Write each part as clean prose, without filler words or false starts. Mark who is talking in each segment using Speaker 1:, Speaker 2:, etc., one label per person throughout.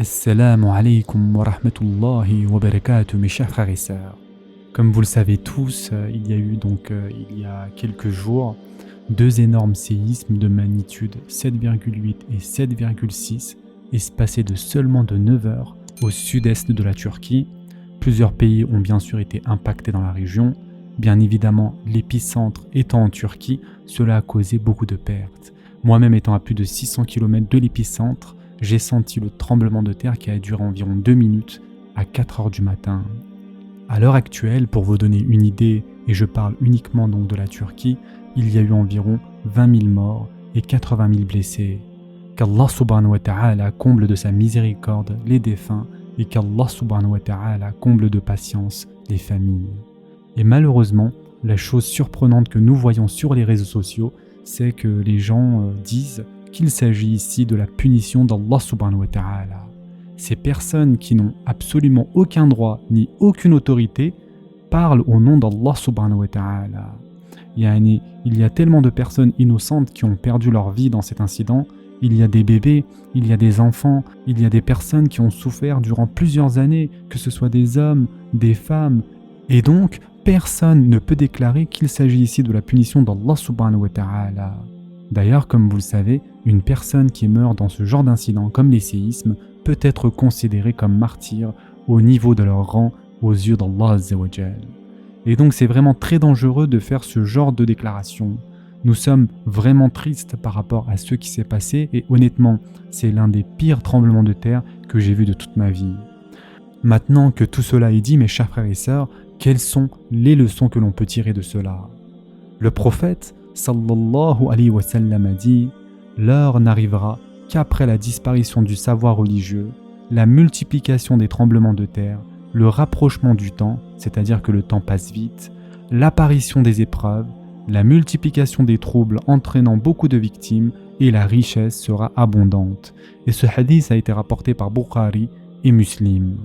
Speaker 1: Assalamu alaikum wa rahmatullahi wa barakatuh, mes chers frères et sœurs. Comme vous le savez tous, il y a eu il y a quelques jours deux énormes séismes de magnitude 7,8 et 7,6 espacés de seulement de 9 heures au sud-est de la Turquie. Plusieurs pays ont bien sûr été impactés dans la région. Bien évidemment, l'épicentre étant en Turquie, cela a causé beaucoup de pertes. Moi-même étant à plus de 600 km de l'épicentre, j'ai senti le tremblement de terre qui a duré environ 2 minutes à 4 heures du matin. À l'heure actuelle, pour vous donner une idée, et je parle uniquement donc de la Turquie, il y a eu environ 20 000 morts et 80 000 blessés. Qu'Allah subhanahu wa ta'ala comble de sa miséricorde les défunts et qu'Allah subhanahu wa ta'ala comble de patience les familles. Et malheureusement, la chose surprenante que nous voyons sur les réseaux sociaux, c'est que les gens disent qu'il s'agit ici de la punition d'Allah subhanahu wa ta'ala. Ces personnes qui n'ont absolument aucun droit ni aucune autorité parlent au nom d'Allah subhanahu wa ta'ala. Il y a tellement de personnes innocentes qui ont perdu leur vie dans cet incident. Il y a des bébés, il y a des enfants, il y a des personnes qui ont souffert durant plusieurs années, que ce soit des hommes, des femmes. Et donc, personne ne peut déclarer qu'il s'agit ici de la punition d'Allah subhanahu wa ta'ala. D'ailleurs, comme vous le savez, une personne qui meurt dans ce genre d'incident comme les séismes peut être considérée comme martyr au niveau de leur rang aux yeux d'Allah azza wa jal. Et donc c'est vraiment très dangereux de faire ce genre de déclaration. Nous sommes vraiment tristes par rapport à ce qui s'est passé et honnêtement, c'est l'un des pires tremblements de terre que j'ai vu de toute ma vie. Maintenant que tout cela est dit, mes chers frères et sœurs, quelles sont les leçons que l'on peut tirer de cela? Le prophète sallallahu alayhi wa sallam a dit « L'heure n'arrivera qu'après la disparition du savoir religieux, la multiplication des tremblements de terre, le rapprochement du temps, c'est-à-dire que le temps passe vite, l'apparition des épreuves, la multiplication des troubles entraînant beaucoup de victimes et la richesse sera abondante. » Et ce hadith a été rapporté par Bukhari et Muslim.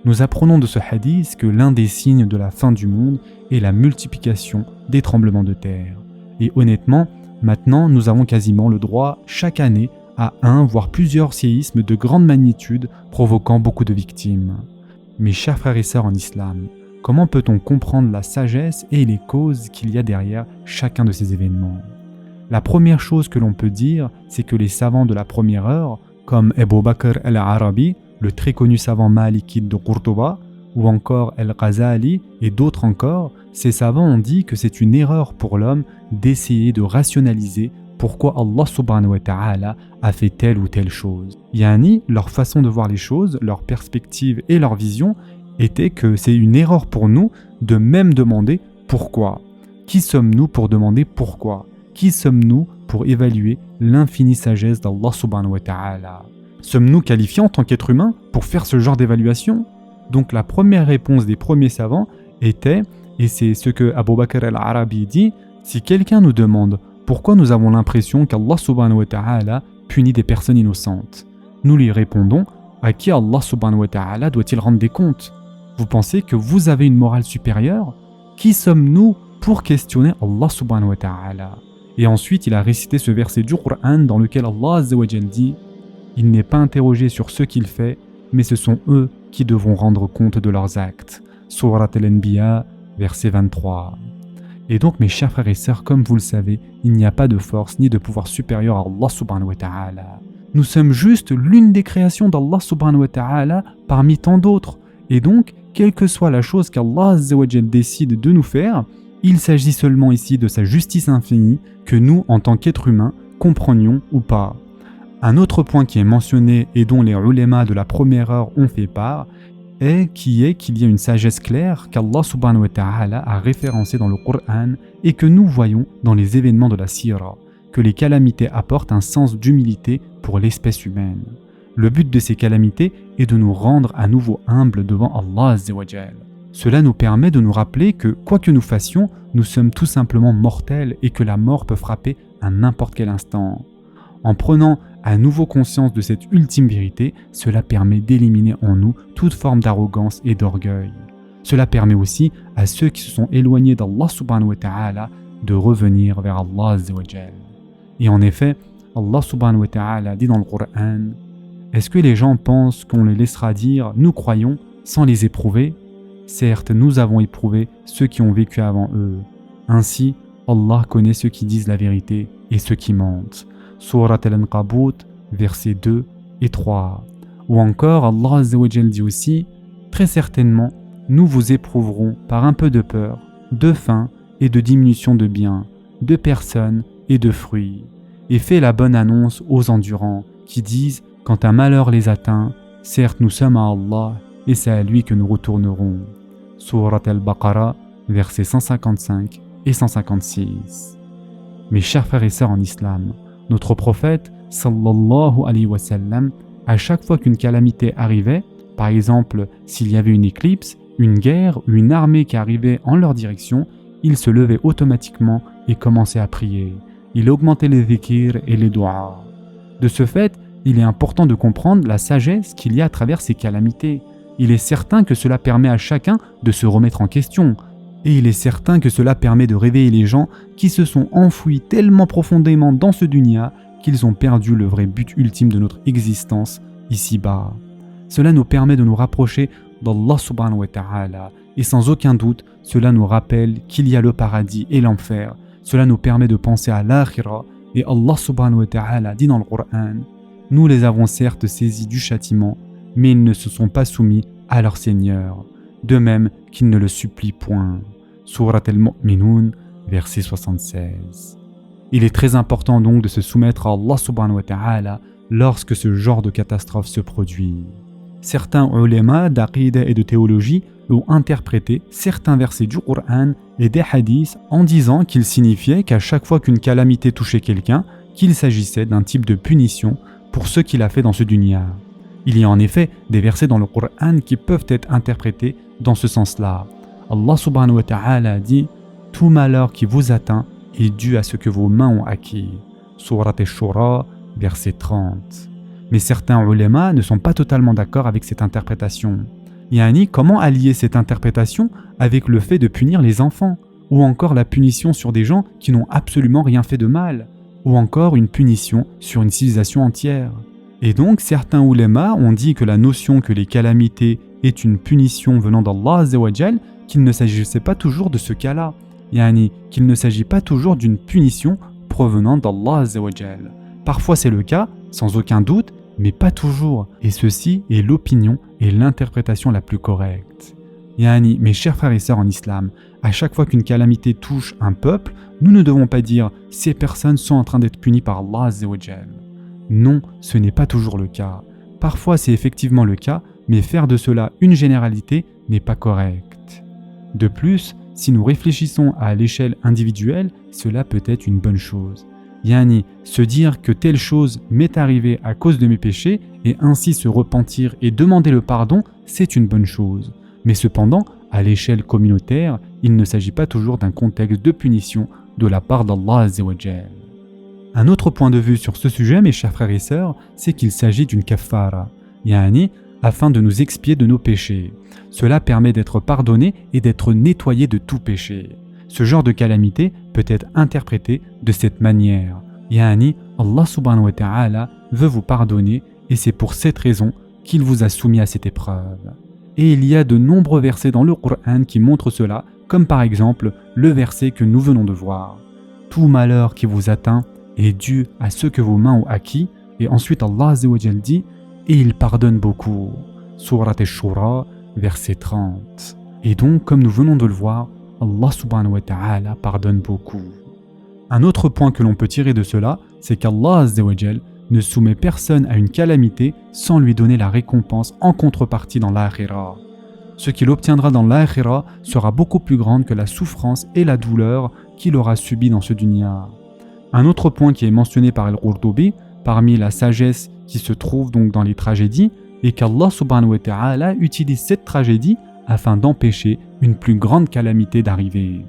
Speaker 1: Nous apprenons de ce hadith que l'un des signes de la fin du monde est la multiplication des tremblements de terre. Et honnêtement, maintenant nous avons quasiment le droit chaque année à un voire plusieurs séismes de grande magnitude provoquant beaucoup de victimes. Mes chers frères et sœurs en islam, comment peut-on comprendre la sagesse et les causes qu'il y a derrière chacun de ces événements? La première chose que l'on peut dire, c'est que les savants de la première heure, comme Abu Bakr al-Arabi, le très connu savant malikite de Qurtuba, ou encore Al-Ghazali et d'autres encore, ces savants ont dit que c'est une erreur pour l'homme d'essayer de rationaliser pourquoi Allah subhanahu wa ta'ala a fait telle ou telle chose. Yani, leur façon de voir les choses, leur perspective et leur vision était que c'est une erreur pour nous de même demander pourquoi. Qui sommes-nous pour demander pourquoi? Qui sommes-nous pour évaluer l'infinie sagesse d'Allah subhanahu wa ta'ala? Sommes-nous qualifiés en tant qu'êtres humains pour faire ce genre d'évaluation? Donc la première réponse des premiers savants était, et c'est ce que Abu Bakr al-Arabi dit, si quelqu'un nous demande pourquoi nous avons l'impression qu'Allah subhanahu wa ta'ala punit des personnes innocentes, nous lui répondons, à qui Allah subhanahu wa ta'ala doit-il rendre des comptes? Vous pensez que vous avez une morale supérieure? Qui sommes-nous pour questionner Allah subhanahu wa ta'ala? Et ensuite il a récité ce verset du Coran dans lequel Allah azza wa jal dit, il n'est pas interrogé sur ce qu'il fait, mais ce sont eux qui devront rendre compte de leurs actes. Surat al-Anbiya, verset 23. Et donc mes chers frères et sœurs, comme vous le savez, il n'y a pas de force ni de pouvoir supérieur à Allah subhanahu wa ta'ala. Nous sommes juste l'une des créations d'Allah subhanahu wa ta'ala parmi tant d'autres. Et donc, quelle que soit la chose qu'Allah azza wa jal décide de nous faire, il s'agit seulement ici de sa justice infinie que nous, en tant qu'êtres humains, comprenions ou pas. Un autre point qui est mentionné et dont les ulémas de la première heure ont fait part est qu'il y a une sagesse claire qu'Allah subhanahu wa ta'ala a référencée dans le Coran et que nous voyons dans les événements de la Sira, que les calamités apportent un sens d'humilité pour l'espèce humaine. Le but de ces calamités est de nous rendre à nouveau humbles devant Allah azza wa jal. Cela nous permet de nous rappeler que quoi que nous fassions, nous sommes tout simplement mortels et que la mort peut frapper à n'importe quel instant. En prenant à nouveau conscience de cette ultime vérité, cela permet d'éliminer en nous toute forme d'arrogance et d'orgueil. Cela permet aussi à ceux qui se sont éloignés d'Allah subhanahu wa ta'ala de revenir vers Allah azza wa jal. Et en effet, Allah subhanahu wa ta'ala dit dans le Coran Est-ce que les gens pensent qu'on les laissera dire « nous croyons » sans les éprouver? Certes, nous avons éprouvé ceux qui ont vécu avant eux. Ainsi, Allah connaît ceux qui disent la vérité et ceux qui mentent. Surat Al-Ankabut, versets 2 et 3. Ou encore, Allah Azza wa Jal dit aussi « Très certainement, nous vous éprouverons par un peu de peur, de faim et de diminution de biens, de personnes et de fruits. Et fais la bonne annonce aux endurants qui disent « Quand un malheur les atteint, certes nous sommes à Allah et c'est à lui que nous retournerons. » Surat Al-Baqarah, versets 155 et 156. Mes chers frères et sœurs en islam, notre prophète, sallallahu alayhi wa sallam, à chaque fois qu'une calamité arrivait, par exemple s'il y avait une éclipse, une guerre ou une armée qui arrivait en leur direction, il se levait automatiquement et commençait à prier. Il augmentait les dhikr et les du'as. De ce fait, il est important de comprendre la sagesse qu'il y a à travers ces calamités. Il est certain que cela permet à chacun de se remettre en question. Et il est certain que cela permet de réveiller les gens qui se sont enfouis tellement profondément dans ce dunya qu'ils ont perdu le vrai but ultime de notre existence ici-bas. Cela nous permet de nous rapprocher d'Allah subhanahu wa ta'ala. Et sans aucun doute, cela nous rappelle qu'il y a le paradis et l'enfer. Cela nous permet de penser à l'akhira. Et Allah subhanahu wa ta'ala dit dans le Coran: nous les avons certes saisis du châtiment, mais ils ne se sont pas soumis à leur Seigneur, de même qu'ils ne le supplient point. Surat Al-Mu'minun, verset 76. Il est très important donc de se soumettre à Allah subhanahu wa ta'ala lorsque ce genre de catastrophe se produit. Certains ulémas d'aqida et de théologie ont interprété certains versets du Coran et des hadiths en disant qu'ils signifiaient qu'à chaque fois qu'une calamité touchait quelqu'un, qu'il s'agissait d'un type de punition pour ce qu'il a fait dans ce dunya. Il y a en effet des versets dans le Coran qui peuvent être interprétés dans ce sens-là. Allah subhanahu wa ta'ala dit « Tout malheur qui vous atteint est dû à ce que vos mains ont acquis. » Surat Ash-Shura, verset 30. Mais certains ulémas ne sont pas totalement d'accord avec cette interprétation. Yani, comment allier cette interprétation avec le fait de punir les enfants, ou encore la punition sur des gens qui n'ont absolument rien fait de mal, ou encore une punition sur une civilisation entière? Et donc, certains ulémas ont dit que la notion que les calamités est une punition venant d'Allah Azza wa Jal, qu'il ne s'agissait pas toujours de ce cas-là, yani qu'il ne s'agit pas toujours d'une punition provenant d'Allah Azza wa Jal. Parfois c'est le cas, sans aucun doute, mais pas toujours, et ceci est l'opinion et l'interprétation la plus correcte. Yani, mes chers frères et sœurs en islam, à chaque fois qu'une calamité touche un peuple, nous ne devons pas dire « ces personnes sont en train d'être punies par Allah Azza wa Jal ». Non, ce n'est pas toujours le cas. Parfois c'est effectivement le cas, mais faire de cela une généralité n'est pas correct. De plus, si nous réfléchissons à l'échelle individuelle, cela peut être une bonne chose. Yani, se dire que telle chose m'est arrivée à cause de mes péchés et ainsi se repentir et demander le pardon, c'est une bonne chose. Mais cependant, à l'échelle communautaire, il ne s'agit pas toujours d'un contexte de punition de la part d'Allah Azza wa Jal. Un autre point de vue sur ce sujet, mes chers frères et sœurs, c'est qu'il s'agit d'une kaffara, yani, afin de nous expier de nos péchés. Cela permet d'être pardonné et d'être nettoyé de tout péché. Ce genre de calamité peut être interprété de cette manière. Yani, Allah subhanahu wa ta'ala veut vous pardonner et c'est pour cette raison qu'il vous a soumis à cette épreuve. Et il y a de nombreux versets dans le Coran qui montrent cela, comme par exemple le verset que nous venons de voir. Tout malheur qui vous atteint est dû à ce que vos mains ont acquis, et ensuite Allah Azza wa Jal dit « et il pardonne beaucoup » Surat Ash-Shura, verset 30. Et donc, comme nous venons de le voir, Allah subhanahu wa ta'ala pardonne beaucoup. Un autre point que l'on peut tirer de cela, c'est qu'Allah Azza wa Jal ne soumet personne à une calamité sans lui donner la récompense en contrepartie dans l'akhira. Ce qu'il obtiendra dans l'akhira sera beaucoup plus grande que la souffrance et la douleur qu'il aura subi dans ce dunya. Un autre point qui est mentionné par Al-Qurtubi, parmi la sagesse qui se trouve donc dans les tragédies, est qu'Allah subhanahu wa ta'ala utilise cette tragédie afin d'empêcher une plus grande calamité d'arriver.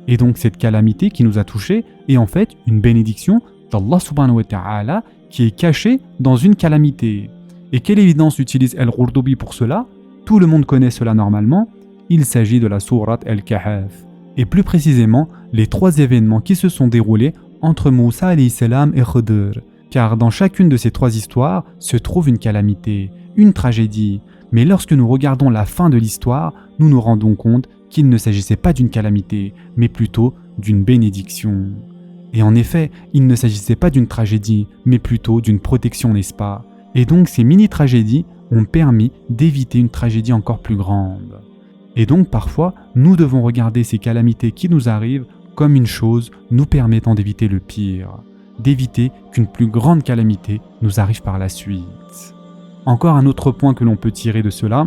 Speaker 1: Et donc cette calamité qui nous a touchés est en fait une bénédiction d'Allah subhanahu wa ta'ala qui est cachée dans une calamité. Et quelle évidence utilise Al-Qurtubi pour cela? Tout le monde connaît cela normalement, il s'agit de la sourate Al-Kahf. Et plus précisément, les trois événements qui se sont déroulés entre Moussa alayhi salam et Khidr. car dans chacune de ces 3 histoires se trouve une calamité, une tragédie. Mais lorsque nous regardons la fin de l'histoire, nous nous rendons compte qu'il ne s'agissait pas d'une calamité, mais plutôt d'une bénédiction. Et en effet, il ne s'agissait pas d'une tragédie, mais plutôt d'une protection, n'est-ce pas? Et donc ces mini-tragédies ont permis d'éviter une tragédie encore plus grande. Et donc parfois, nous devons regarder ces calamités qui nous arrivent comme une chose nous permettant d'éviter le pire, d'éviter qu'une plus grande calamité nous arrive par la suite. Encore un autre point que l'on peut tirer de cela,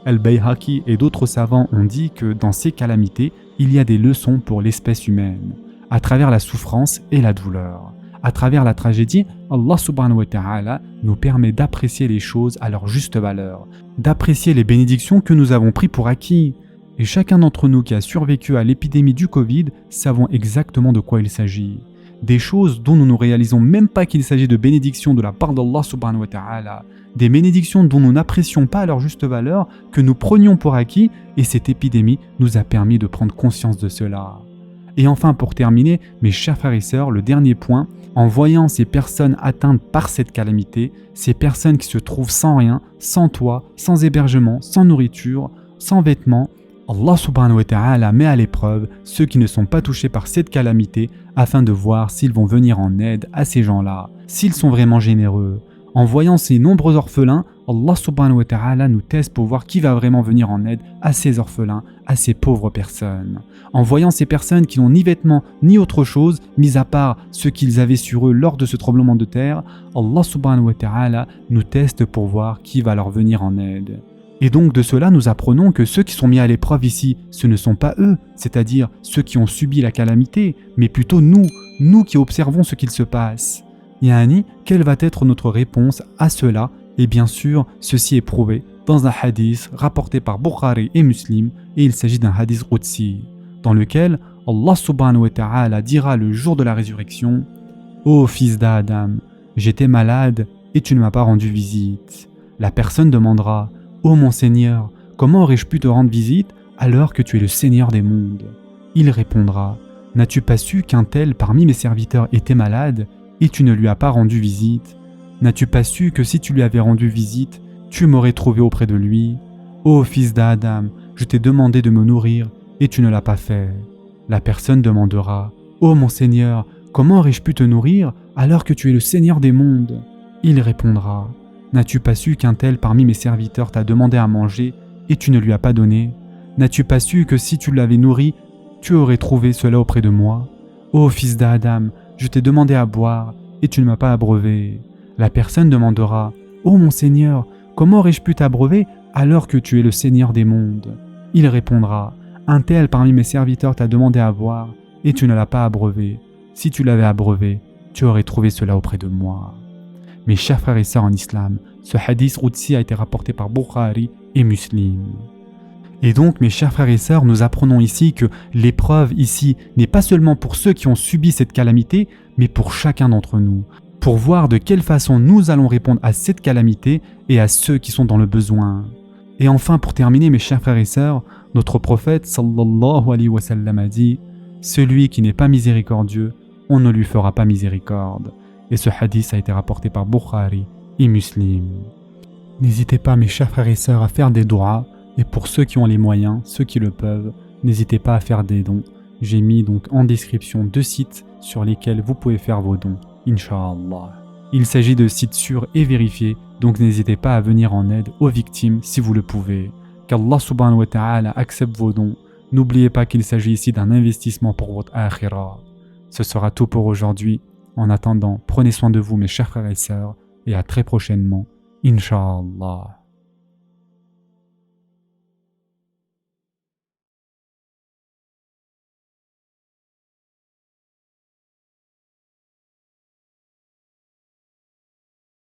Speaker 1: Al-Bayhaqi et d'autres savants ont dit que dans ces calamités, il y a des leçons pour l'espèce humaine, à travers la souffrance et la douleur. À travers la tragédie, Allah subhanahu wa ta'ala nous permet d'apprécier les choses à leur juste valeur, d'apprécier les bénédictions que nous avons prises pour acquis. Et chacun d'entre nous qui a survécu à l'épidémie du Covid savons exactement de quoi il s'agit. Des choses dont nous ne réalisons même pas qu'il s'agit de bénédictions de la part d'Allah subhanahu wa ta'ala, des bénédictions dont nous n'apprécions pas à leur juste valeur, que nous prenions pour acquis, et cette épidémie nous a permis de prendre conscience de cela. Et enfin, pour terminer, mes chers frères et sœurs, le dernier point, en voyant ces personnes atteintes par cette calamité, ces personnes qui se trouvent sans rien, sans toit, sans hébergement, sans nourriture, sans vêtements, Allah subhanahu wa ta'ala met à l'épreuve ceux qui ne sont pas touchés par cette calamité afin de voir s'ils vont venir en aide à ces gens-là, s'ils sont vraiment généreux. En voyant ces nombreux orphelins, Allah subhanahu wa ta'ala nous teste pour voir qui va vraiment venir en aide à ces orphelins, à ces pauvres personnes. En voyant ces personnes qui n'ont ni vêtements ni autre chose, mis à part ce qu'ils avaient sur eux lors de ce tremblement de terre, Allah subhanahu wa ta'ala nous teste pour voir qui va leur venir en aide. Et donc de cela, nous apprenons que ceux qui sont mis à l'épreuve ici, ce ne sont pas eux, c'est-à-dire ceux qui ont subi la calamité, mais plutôt nous qui observons ce qu'il se passe. Yani, quelle va être notre réponse à cela? Et bien sûr, ceci est prouvé dans un hadith rapporté par Bukhari et Muslim, et il s'agit d'un hadith Qudsi, dans lequel Allah subhanahu wa ta'ala dira le jour de la résurrection: « Ô fils d'Adam, j'étais malade et tu ne m'as pas rendu visite. » La personne demandera: « Ô mon Seigneur, comment aurais-je pu te rendre visite alors que tu es le Seigneur des mondes ?» Il répondra: « N'as-tu pas su qu'un tel parmi mes serviteurs était malade et tu ne lui as pas rendu visite? N'as-tu pas su que si tu lui avais rendu visite, tu m'aurais trouvé auprès de lui? Ô fils d'Adam, je t'ai demandé de me nourrir et tu ne l'as pas fait. » La personne demandera: « Ô mon Seigneur, comment aurais-je pu te nourrir alors que tu es le Seigneur des mondes ?» Il répondra: « N'as-tu pas su qu'un tel parmi mes serviteurs t'a demandé à manger et tu ne lui as pas donné? N'as-tu pas su que si tu l'avais nourri, tu aurais trouvé cela auprès de moi? Ô fils d'Adam, je t'ai demandé à boire et tu ne m'as pas abreuvé. » La personne demandera: « Ô mon Seigneur, comment aurais-je pu t'abreuver alors que tu es le Seigneur des mondes ?» Il répondra: « Un tel parmi mes serviteurs t'a demandé à boire et tu ne l'as pas abreuvé. Si tu l'avais abreuvé, tu aurais trouvé cela auprès de moi. » Mes chers frères et sœurs en islam, ce hadith Qudsi a été rapporté par Bukhari et Muslim. Et donc, mes chers frères et sœurs, nous apprenons ici que l'épreuve ici n'est pas seulement pour ceux qui ont subi cette calamité, mais pour chacun d'entre nous, pour voir de quelle façon nous allons répondre à cette calamité et à ceux qui sont dans le besoin. Et enfin, pour terminer, mes chers frères et sœurs, notre prophète sallallahu alayhi wa sallam a dit: « Celui qui n'est pas miséricordieux, on ne lui fera pas miséricorde. » Et ce hadith a été rapporté par Bukhari et Muslim. N'hésitez pas, mes chers frères et sœurs, à faire des doigts. Et pour ceux qui ont les moyens, ceux qui le peuvent, n'hésitez pas à faire des dons. J'ai mis donc en description 2 sites sur lesquels vous pouvez faire vos dons, Inch'Allah. Il s'agit de sites sûrs et vérifiés, donc n'hésitez pas à venir en aide aux victimes si vous le pouvez. Qu'Allah subhanahu wa ta'ala accepte vos dons. N'oubliez pas qu'il s'agit ici d'un investissement pour votre akhira. Ce sera tout pour aujourd'hui. En attendant, prenez soin de vous mes chers frères et sœurs, et à très prochainement, Inch'Allah.